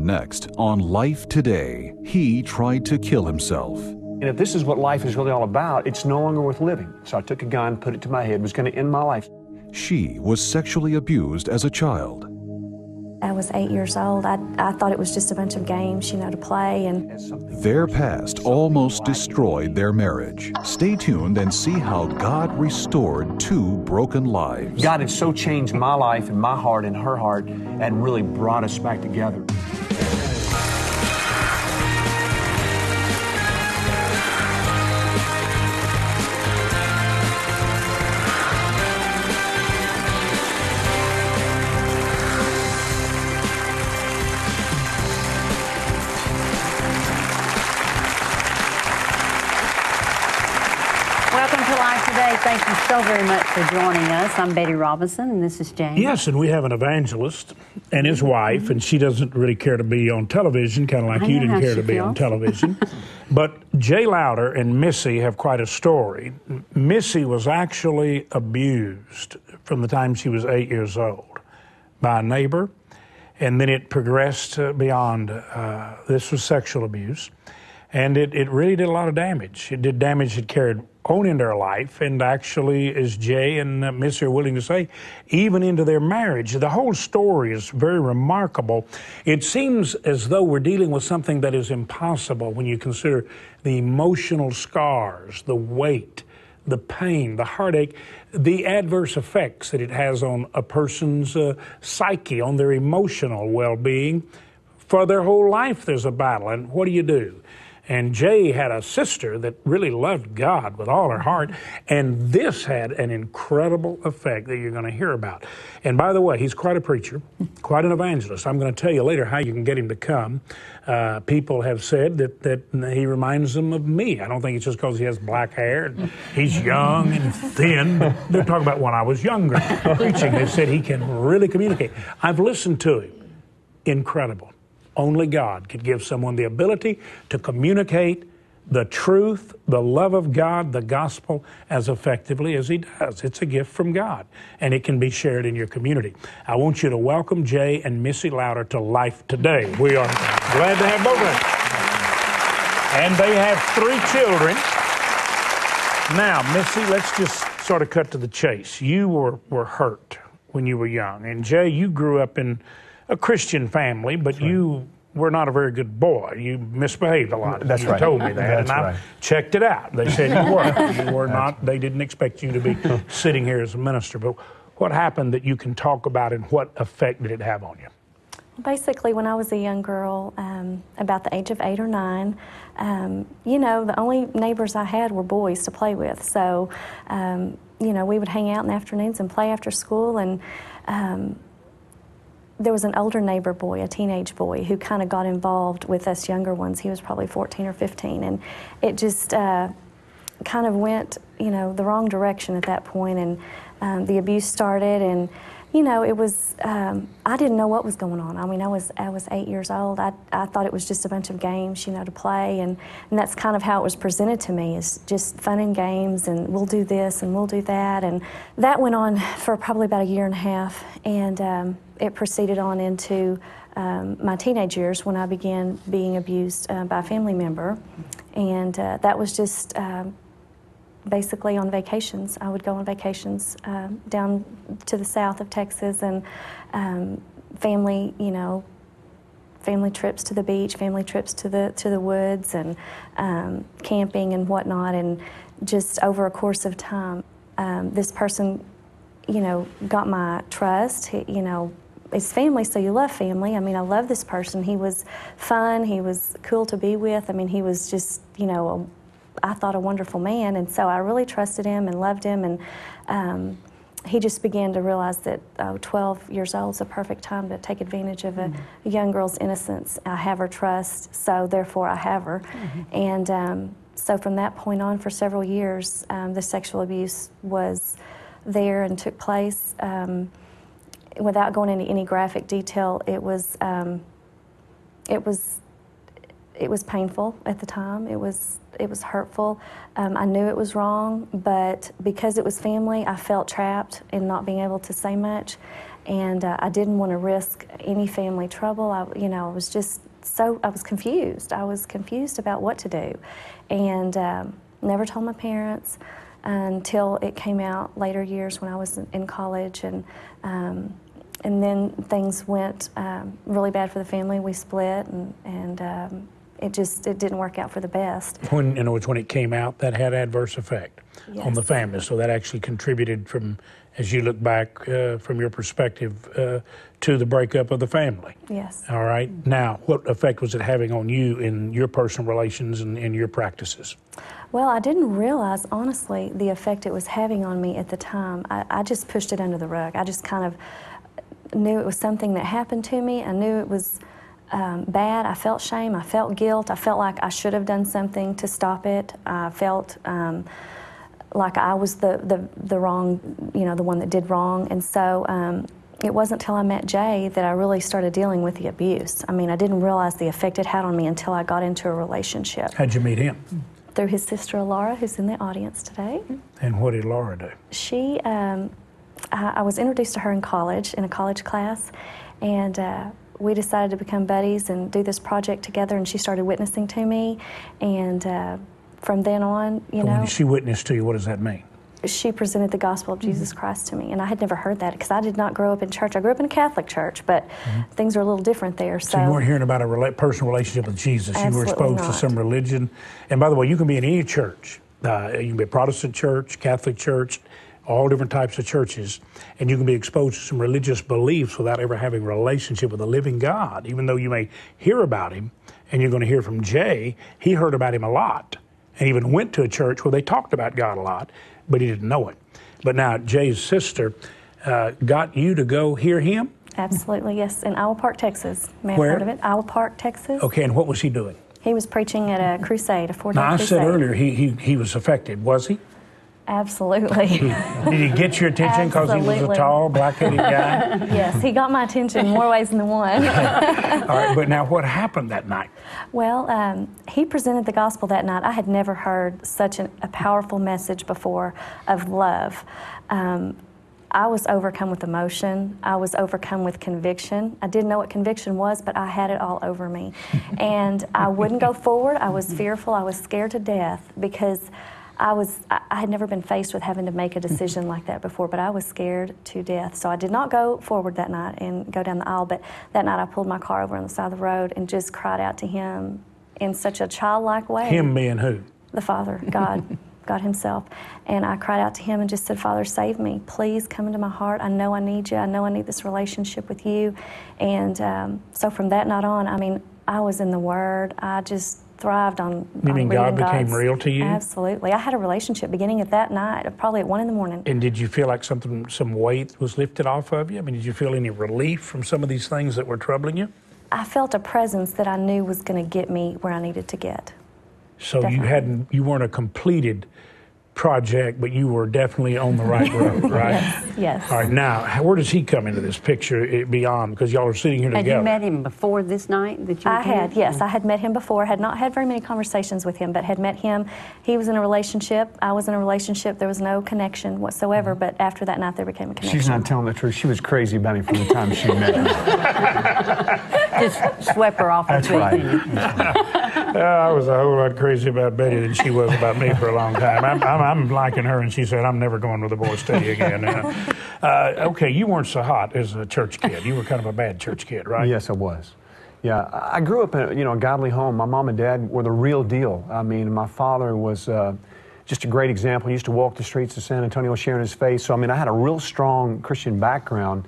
next on Life Today. He tried to kill himself. And if this is what life is really all about, it's no longer worth living. So I took a gun, put it to my head, was going to end my life. She was sexually abused as a child. I was 8 years old. I thought it was just a bunch of games, to play. And their past almost destroyed their marriage. Stay tuned and see how God restored two broken lives. God had so changed my life and my heart and her heart and really brought us back together. Thank you so very much for joining us. I'm Betty Robison, and this is James. Yes, and we have an evangelist and his wife, and she doesn't really care to be on television, kind of like you didn't care to be on television. But Jay Lowder and Missy have quite a story. Missy was actually abused from the time she was 8 years old by a neighbor, and then it progressed beyond. This was sexual abuse, and it really did a lot of damage. It did damage that carried on into their life, and actually, as Jay and Missy are willing to say, even into their marriage. The whole story is very remarkable. It seems as though we're dealing with something that is impossible when you consider the emotional scars, the weight, the pain, the heartache, the adverse effects that it has on a person's psyche, on their emotional well-being. For their whole life, there's a battle, and what do? And Jay had a sister that really loved God with all her heart, and this had an incredible effect that you're going to hear about. And by the way, he's quite a preacher, quite an evangelist. I'm going to tell you later how you can get him to come. People have said that he reminds them of me. I don't think it's just because he has black hair and he's young and thin, but they're talking about when I was younger preaching. They said he can really communicate. I've listened to him. Incredible. Only God could give someone the ability to communicate the truth, the love of God, the gospel, as effectively as he does. It's a gift from God, and it can be shared in your community. I want you to welcome Jay and Missy Lowder to Life Today. We are glad to have both of them. And they have 3 children. Now, Missy, let's just sort of cut to the chase. You were hurt when you were young, and Jay, you grew up in a Christian family, but you were not a very good boy. You misbehaved a lot. That's right. You told me that, and I checked it out. They said you were. You were not. They didn't expect you to be sitting here as a minister. But what happened that you can talk about, and what effect did it have on you? Basically, when I was a young girl, about the age of 8 or 9, the only neighbors I had were boys to play with. So, we would hang out in the afternoons and play after school, and there was an older neighbor boy, a teenage boy, who kind of got involved with us younger ones. He was probably 14 or 15, and it just kind of went, the wrong direction at that point, and the abuse started, and, it was, I didn't know what was going on. I mean, I was 8 years old. I thought it was just a bunch of games, to play, and that's kind of how it was presented to me, is just fun and games, and we'll do this and we'll do that, and that went on for probably about a year and a half, and it proceeded on into my teenage years when I began being abused by a family member, and that was just basically on vacations. I would go on vacations down to the south of Texas, and family trips to the beach, family trips to the woods, and camping and whatnot. And just over a course of time, this person, got my trust. It's family, so you love family. I mean, I love this person. He was fun. He was cool to be with. I mean, he was just, I thought a wonderful man, and so I really trusted him and loved him, and he just began to realize that 12 years old is a perfect time to take advantage of a young girl's innocence. I have her trust, so therefore I have her. And so from that point on, for several years, the sexual abuse was there and took place. Without going into any graphic detail, it was painful at the time. It was hurtful. I knew it was wrong, but because it was family, I felt trapped in not being able to say much. and I didn't want to risk any family trouble. I was just I was confused. I was confused about what to do, and never told my parents until it came out later years when I was in college, and then things went really bad for the family. We split, and it didn't work out for the best. When it came out, that had adverse effect on the family. So that actually contributed from, as you look back from your perspective, to the breakup of the family. Yes. All right. Now, what effect was it having on you in your personal relations and in your practices? Well, I didn't realize, honestly, the effect it was having on me at the time. I just pushed it under the rug. I just kind of knew it was something that happened to me. I knew it was bad. I felt shame. I felt guilt. I felt like I should have done something to stop it. I felt like I was the wrong, the one that did wrong. And so it wasn't until I met Jay that I really started dealing with the abuse. I mean, I didn't realize the effect it had on me until I got into a relationship. How'd you meet him? Through his sister, Laura, who's in the audience today. And what did Laura do? She, I was introduced to her in college, in a college class, and we decided to become buddies and do this project together, and she started witnessing to me, and from then on, When she witnessed to you, what does that mean? She presented the gospel of Jesus Christ to me, and I had never heard that because I did not grow up in church. I grew up in a Catholic church, but things are a little different there. So you weren't hearing about a personal relationship with Jesus. You were exposed to some religion. And by the way, you can be in any church. You can be a Protestant church, Catholic church, all different types of churches, and you can be exposed to some religious beliefs without ever having a relationship with the living God, even though you may hear about him, and you're going to hear from Jay. He heard about him a lot, and even went to a church where they talked about God a lot, but he didn't know it. But now Jay's sister got you to go hear him? Absolutely, yes, in Iowa Park, Texas. May have Where? heard of it? Iowa Park, Texas. Okay, and what was he doing? He was preaching at a crusade, a 4-day Now, I crusade. said earlier he was affected, was he? Absolutely. Did he get your attention because he was a Absolutely. tall, black-headed guy? Yes, he got my attention in more ways than one. All right, but now what happened that night? Well, he presented the gospel that night. I had never heard such a powerful message before of love. I was overcome with emotion. I was overcome with conviction. I didn't know what conviction was, but I had it all over me. And I wouldn't go forward. I was fearful. I was scared to death because I had never been faced with having to make a decision like that before, but I was scared to death. So I did not go forward that night and go down the aisle, but that night I pulled my car over on the side of the road and just cried out to him in such a childlike way. Him being who? The Father, God. God himself. And I cried out to him and just said, Father, save me. Please come into my heart. I know I need you. I know I need this relationship with you. And so from that night on, I mean, I was in the Word. I just thrived on You mean God became God's. real to you? Absolutely. I had a relationship beginning at that night, probably at 1 in.the morning. And did you feel like some weight was lifted off of you? I mean, did you feel any relief from some of these things that were troubling you? I felt a presence that I knew was going to get me where I needed to get. So Definitely. you weren't a completed project, but you were definitely on the right road, right? Yes. All right, now, where does he come into this picture beyond? Because y'all are sitting here together. Had you met him before this night that you I had, yes. I had met him before. Had not had very many conversations with him, but had met him. He was in a relationship. I was in a relationship. There was no connection whatsoever, but after that night, there became a connection. She's not telling the truth. She was crazy about him from the time she met him. just swept her off her That's feet. right. I was a whole lot crazy about Betty than she was about me for a long time. I'm liking her, and she said, I'm never going to the boys' study again. Okay, you weren't so hot as a church kid. You were kind of a bad church kid, right? Yes, I was. Yeah, I grew up in a godly home. My mom and dad were the real deal. I mean, my father was just a great example. He used to walk the streets of San Antonio sharing his faith. So, I mean, I had a real strong Christian background.